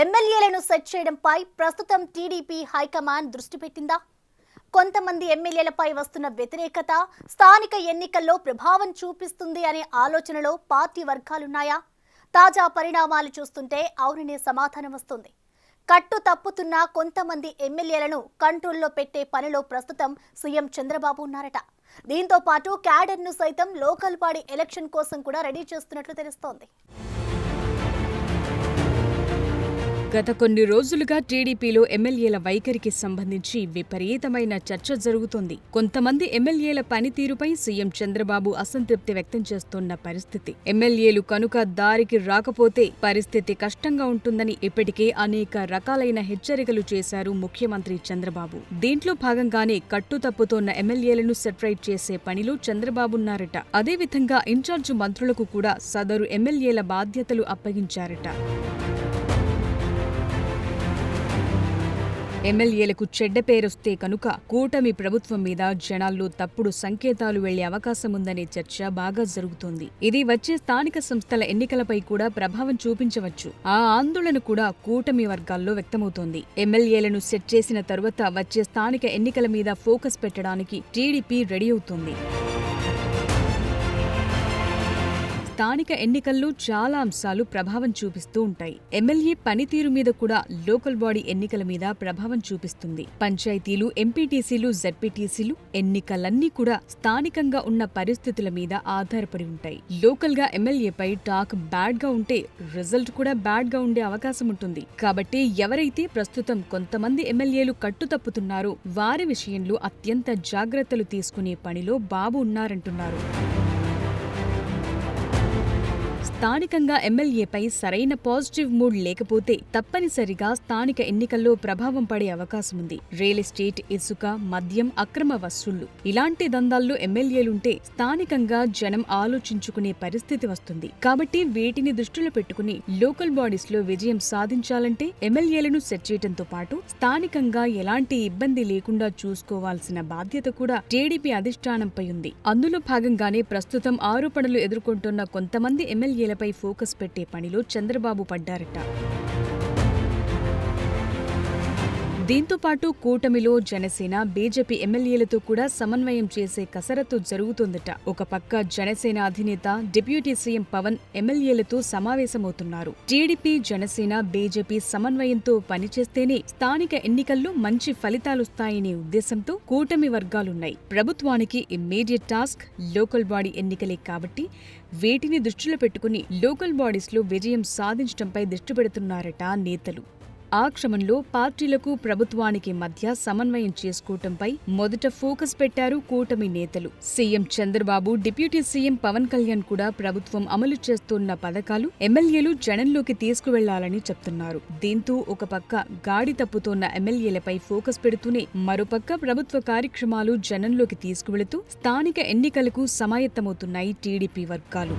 ఎమ్మెల్యేలను సెట్ చేయడంపై ప్రస్తుతం టీడీపీ హైకమాండ్ దృష్టి పెట్టిందా? కొంతమంది ఎమ్మెల్యేలపై వస్తున్న వ్యతిరేకత స్థానిక ఎన్నికల్లో ప్రభావం చూపిస్తుంది అనే ఆలోచనలో పార్టీ వర్గాలున్నాయా? తాజా పరిణామాలు చూస్తుంటే అవుననే సమాధానం వస్తుంది. కట్టు తప్పుతున్న కొంతమంది ఎమ్మెల్యేలను కంట్రోల్లో పెట్టే పనిలో ప్రస్తుతం సీఎం చంద్రబాబు ఉన్నారట. దీంతో పాటు క్యాడర్ను సైతం లోకల్ బాడీ ఎలక్షన్ కోసం కూడా రెడీ చేస్తున్నట్లు తెలుస్తోంది. గత కొన్ని రోజులుగా టీడీపీలో ఎమ్మెల్యేల వైఖరికి సంబంధించి విపరీతమైన చర్చ జరుగుతోంది. కొంతమంది ఎమ్మెల్యేల పనితీరుపై సీఎం చంద్రబాబు అసంతృప్తి వ్యక్తం చేస్తున్న పరిస్థితి. ఎమ్మెల్యేలు కనుక దారికి రాకపోతే పరిస్థితి కష్టంగా ఉంటుందని ఇప్పటికే అనేక రకాలైన హెచ్చరికలు చేశారు ముఖ్యమంత్రి చంద్రబాబు. దీంట్లో భాగంగానే కట్టు తప్పుతోన్న ఎమ్మెల్యేలను సెటరైట్ చేసే పనిలో చంద్రబాబున్నారట. అదేవిధంగా ఇన్ఛార్జి మంత్రులకు కూడా సదరు ఎమ్మెల్యేల బాధ్యతలు అప్పగించారట. ఎమ్మెల్యేలకు చెడ్డ పేరొస్తే కనుక కూటమి ప్రభుత్వం మీద జనాల్లో తప్పుడు సంకేతాలు వెళ్లే అవకాశముందనే చర్చ బాగా జరుగుతోంది. ఇది వచ్చే స్థానిక సంస్థల ఎన్నికలపై కూడా ప్రభావం చూపించవచ్చు. ఆ ఆందోళన కూడా కూటమి వర్గాల్లో వ్యక్తమవుతోంది. ఎమ్మెల్యేలను సెట్ చేసిన తరువాత వచ్చే స్థానిక ఎన్నికల మీద ఫోకస్ పెట్టడానికి టీడీపీ రెడీ అవుతోంది. స్థానిక ఎన్నికల్లో చాలా అంశాలు ప్రభావం చూపిస్తూ ఉంటాయి. ఎమ్మెల్యే పనితీరు మీద కూడా లోకల్ బాడీ ఎన్నికల మీద ప్రభావం చూపిస్తుంది. పంచాయతీలు, ఎంపీటీసీలు, జెడ్పీటీసీలు ఎన్నికలన్నీ కూడా స్థానికంగా ఉన్న పరిస్థితుల మీద ఆధారపడి ఉంటాయి. లోకల్ గా ఎమ్మెల్యేపై టాక్ బ్యాడ్ గా ఉంటే రిజల్ట్ కూడా బ్యాడ్ గా ఉండే అవకాశం ఉంటుంది. కాబట్టి ఎవరైతే ప్రస్తుతం కొంతమంది ఎమ్మెల్యేలు కట్టుతప్పుతున్నారో వారి విషయంలో అత్యంత జాగ్రత్తలు తీసుకునే పనిలో బాబు ఉన్నారంటున్నారు. స్థానికంగా ఎమ్మెల్యేపై సరైన పాజిటివ్ మూడ్ లేకపోతే తప్పనిసరిగా స్థానిక ఎన్నికల్లో ప్రభావం పడే అవకాశముంది. రియల్ ఎస్టేట్, ఇసుక, మద్యం, అక్రమ వసూళ్లు ఇలాంటి దందాల్లో ఎమ్మెల్యేలుంటే స్థానికంగా జనం ఆలోచించుకునే పరిస్థితి వస్తుంది. కాబట్టి వీటిని దృష్టిలో పెట్టుకుని లోకల్ బాడీస్ లో విజయం సాధించాలంటే ఎమ్మెల్యేలను సెట్ చేయడంతో పాటు స్థానికంగా ఎలాంటి ఇబ్బంది లేకుండా చూసుకోవాల్సిన బాధ్యత కూడా టీడీపీ అధిష్టానంపై ఉంది. అందులో భాగంగానే ప్రస్తుతం ఆరోపణలు ఎదుర్కొంటున్న కొంతమంది ఎమ్మెల్యేలపై ఫోకస్ పెట్టే పనిలో చంద్రబాబు పడ్డారట. దీంతో పాటు కూటమిలో జనసేన, బీజేపీ ఎమ్మెల్యేలతో కూడా సమన్వయం చేసే కసరత్తు జరుగుతోందట. ఒక పక్క జనసేన అధినేత డిప్యూటీ సీఎం పవన్ ఎమ్మెల్యేలతో సమావేశమవుతున్నారు. టీడీపీ, జనసేన, బీజేపీ సమన్వయంతో పనిచేస్తేనే స్థానిక ఎన్నికల్లో మంచి ఫలితాలొస్తాయనే ఉద్దేశంతో కూటమి వర్గాలున్నాయి. ప్రభుత్వానికి ఇమ్మీడియట్ టాస్క్ లోకల్ బాడీ ఎన్నికలే కాబట్టి వీటిని దృష్టిలో పెట్టుకుని లోకల్ బాడీస్లో విజయం సాధించడంపై దృష్టి పెడుతున్నారట నేతలు. ఆ క్రమంలో పార్టీలకు, ప్రభుత్వానికి మధ్య సమన్వయం చేసుకోవటంపై మొదట ఫోకస్ పెట్టారు కూటమి నేతలు. CM Chandrababu, deputy CM Pawan Kalyan కూడా ప్రభుత్వం అమలు చేస్తున్న పథకాలు ఎమ్మెల్యేలు జనంలోకి తీసుకువెళ్లాలని చెప్తున్నారు. దీంతో ఒక పక్క గాడి తప్పుతోన్న ఎమ్మెల్యేలపై ఫోకస్ పెడుతూనే మరోపక్క ప్రభుత్వ కార్యక్రమాలు జనంలోకి తీసుకువెళుతూ స్థానిక ఎన్నికలకు సమాయత్తమవుతున్నాయి టీడీపీ వర్గాలు.